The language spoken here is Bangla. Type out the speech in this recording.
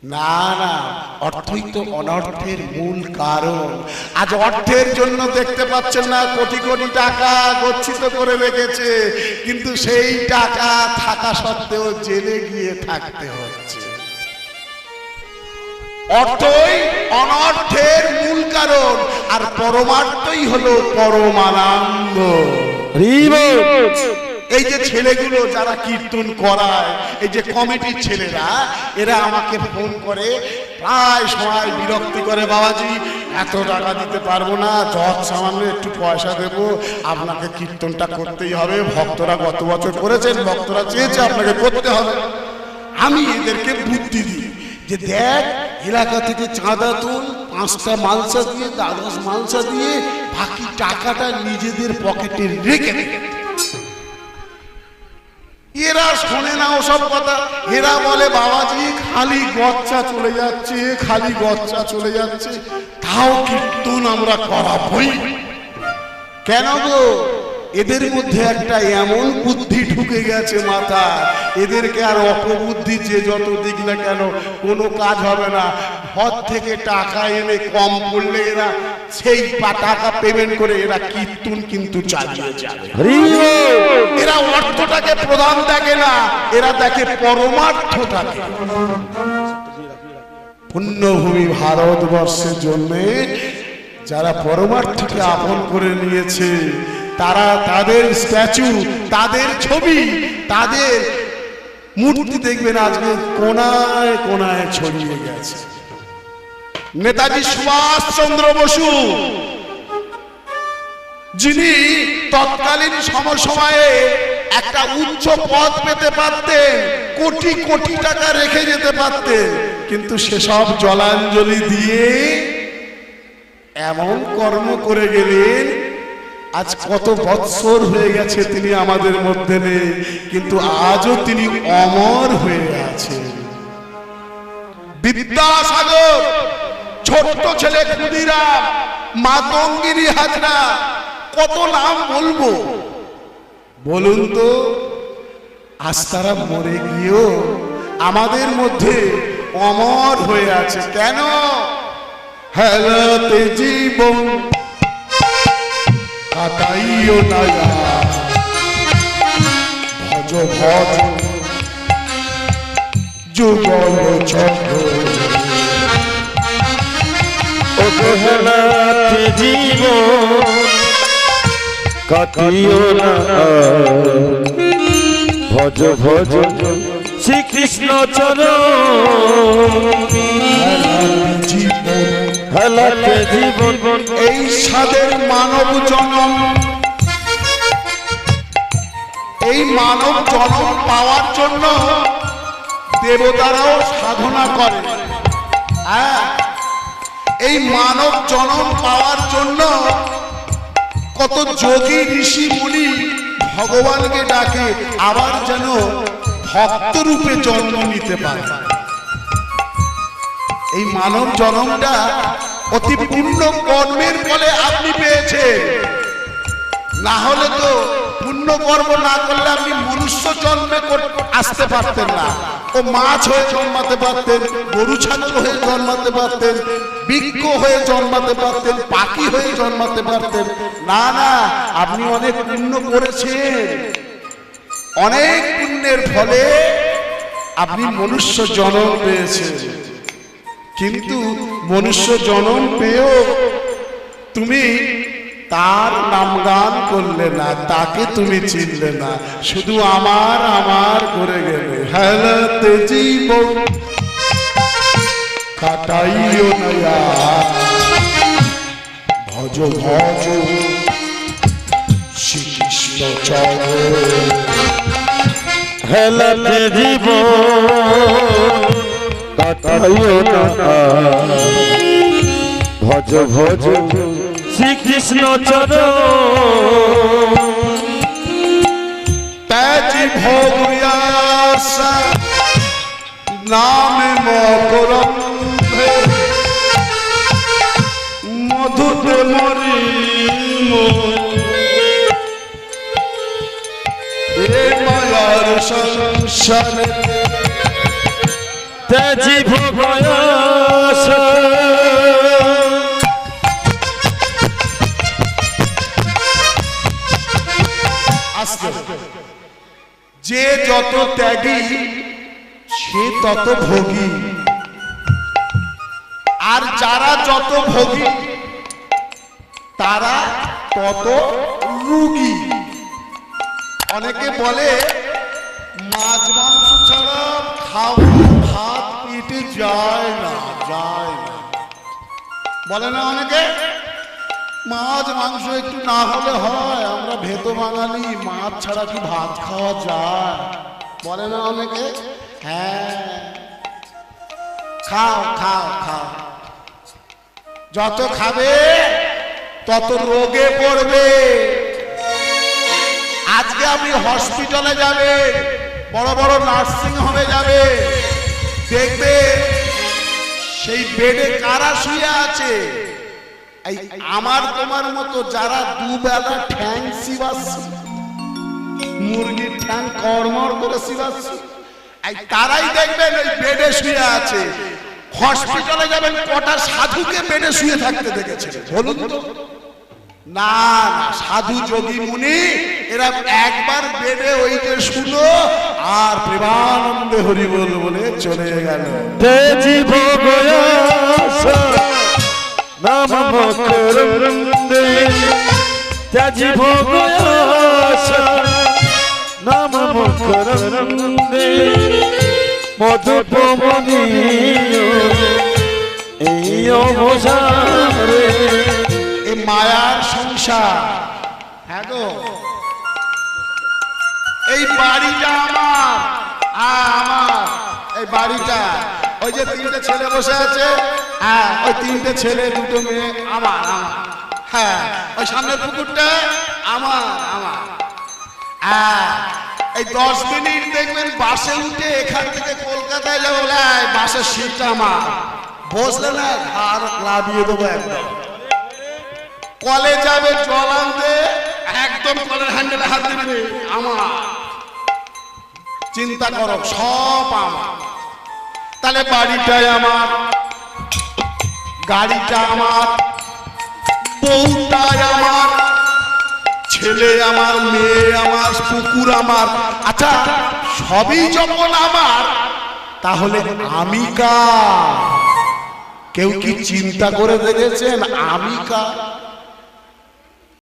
না না, অর্থই তো অনর্থের মূল কারণ। আজ অর্থের জন্য দেখতে পাচ্ছেন না কোটি কোটি টাকা গচ্ছিত করে রেখেছে, কিন্তু সেই টাকা থাকা সত্ত্বেও জেলে গিয়ে থাকতে হচ্ছে। অর্থই অনর্থের মূল কারণ, আর পরমার্থই হলো পরমানন্দ। এই যে ছেলেগুলো যারা কীর্তন করায়, এই যে কমিটির ছেলেরা, এরা আমাকে ফোন করে প্রায় সময় বিরক্তি করে, বাবাজি এত টাকা দিতে পারবো না, যত সামান্য একটু পয়সা দেব, আপনাকে কীর্তনটা করতেই হবে, ভক্তরা গত বছর করেছেন, ভক্তরা চেয়েছে আপনাকে করতে হবে। আমি এদেরকে বুদ্ধি দিই যে দেখ, এলাকা থেকে চাঁদা তুল, 5টা মালসা দিয়ে, 10 মালসা দিয়ে, বাকি টাকাটা নিজেদের পকেটে রেখে দে। এরা শোনে না ওসব কথা। এরা বলে বাবাজি খালি গচ্চা চলে যাচ্ছে, খালি গচ্চা চলে যাচ্ছে, তাও কীর্তন আমরা করাবই। কেন গো? এদের মধ্যে একটা এমন বুদ্ধি ঢুকে গেছে মাথা, এদেরকে আর অপবুদ্ধি যে যত দিক না কেন কোনো কাজ হবে না। ঘর থেকে টাকা এনে কম পড়লে এরা সেই টাকা পেমেন্ট করে এরা কীর্তন কিন্তু চালিয়ে যাবে। এরা অর্থটাকে প্রধান দেখে না, এরা দেখে পরমার্থটাকে। পুণ্যভূমি ভারতবর্ষের জন্য যারা পরমার্থকে আপন করে নিয়েছে, তারা তাদের স্ট্যাচু, তাদের ছবি, তাদের মূর্তি দেখবেন আজকে কোনায় কোনায় ছড়িয়ে গেছে। নেতাজি সুভাষ চন্দ্র বসু, যিনি তৎকালীন সময়ে একটা উচ্চ পদ পেতে পারতেন, কোটি কোটি টাকা রেখে যেতে পারতেন, কিন্তু সেসব জলাঞ্জলি দিয়ে এমন কর্ম করে গেলেন, আজ কত বৎসর হয়ে গেছে তিনি আমাদের মধ্যে নেই, কিন্তু আজও তিনি অমর হয়ে আছেন। বিদ্যাসাগর, ছোট্ট ছেলে ক্ষুদিরাম, মাতঙ্গিনী হাজরা, কত নাম বলবো বলুন তো? আজ তারা মরে গিয়েও আমাদের মধ্যে অমর হয়ে আছে। কেন? হেলাতে জীবন কাটাইও না, ভজ ভজ যুগল চক্র। হেলাতে জীবন কাটিও না, ভজ ভজ শ্রীকৃষ্ণ চরণ। হেলাতে জীবন এই সাদের মানব জনম, এই মানব জনম পাওয়ার জন্য দেবতারাও সাধনা করে। হ্যাঁ, এই মানব জনম পাওয়ার জন্য কত যোগী ঋষি মুনি ভগবানকে ডাকে, আবার যেন ভক্ত রূপে জন্ম নিতে পারে। এই মানব জন্মটা অতি পুণ্য কর্মের ফলে আপনি পেয়েছেন, না হলে তো পুণ্য কর্ম না করলে আপনি মনুষ্য জন্মে আসতে পারতেন না। ও মাছ হয়ে জন্মাতে পারতেন, গরু ছাগল হয়ে জন্মাতে পারতেন, বৃক্ষ হয়ে জন্মাতে পারতেন, পাখি হয়ে জন্মাতে পারতেন। না না, আপনি অনেক পুণ্য করেছেন, অনেক পুণ্যের ফলে আপনি মনুষ্য জন্ম পেয়েছেন। কিন্তু মনুষ্য জন্ম পেয়েও তুমি তার নাম গান করলে না, তাকে তুমি চিনলে না, শুধু আমার আমার করে গেলে। হেলাতে জীবন কাটাইও না, ভজ ভজ শ্রীকৃষ্ণ চরণ। হেলাতে জীবন কাটাইও না, ভজ ভজ শ্রীকৃষ্ণ চরণ। ত্যাজি ভোগিয়াসা নামে মকরম্ভে, মধুতে মরি এ মায়ার সংসারে। তেজি ভোগ আস্তে যে যত ত্যাগী সে তত ভোগী, আর যারা যত ভোগী তারা তত রোগী। অনেকে বলে মাছ মাংস ছাড়া খাওয়া ভাত পেটে যায় না, যায় না, বলে না অনেকে। মাছ মাংস একটু না হলে হয়, আমরা ভেত বাঙালি, মাছ ছাড়া কি ভাত খাওয়া যায়, বলে না অনেকে। হ্যাঁ, খাও খাও খাও, যত খাবে তত রোগে পড়বে। আজকে আপনি হসপিটালে যাবে, বড় বড় নার্সিং হোমে যাবে, দেখবে সেই বেডে কারা শুয়ে আছে, এই আমার তোমার মতো যারা দুবেলা ঠ্যাং সিবাচ্ছি, মুরগির ঠ্যাং কড়মড় করে সিবাচ্ছি, এই তারাই দেখবেন ওই বেডে শুয়ে আছে। হসপিটালে যাবেন, কটা সাধুকে বেডে শুয়ে থাকতে দেখেছেন বলুন তো? না না, সাধু যোগী মুনি এরা একবার বেডে ওই যে শুলো আর প্রেমানন্দে হরি বল বলে চলে গেল। তেজি ভোগ নাম মকরন্দে, তেজি ভোগ নাম মকরন্দে, মধুপমনীয় এই অবসারে। এই মায়ার সংসার, হ্যাঁ গো, এই বাড়িটা আমার, আমার এই বাড়িটা, ওই যে তিনটে ছেলে বসে আছে, হ্যাঁ ওই তিনটে ছেলে দুটো মেয়ে আমার, আমার, হ্যাঁ ওই সামনের পুকুরটা আমার, আমার। হ্যাঁ, এই 10 মিনিট দেখবেন বাসে উঠে এখান থেকে কলকাতায় যাবো, বাসের সিটটা আমার, বসলে না ঘাড় লাভিয়ে দেবো একদম। কলে যাবে জল আনতে, একদম কলের হ্যান্ডেলে হাত দিবে আমার, চিন্তা করো সব আমার। তাহলে বাড়িটাই আমার, গাড়িটা আমার, বউটাই আমার, ছেলে আমার, মেয়ে আমার, পুকুর আমার। আচ্ছা, সবই যখন আমার, তাহলে আমি কার? কেউ কি চিন্তা করে দেখেছেন আমি কার?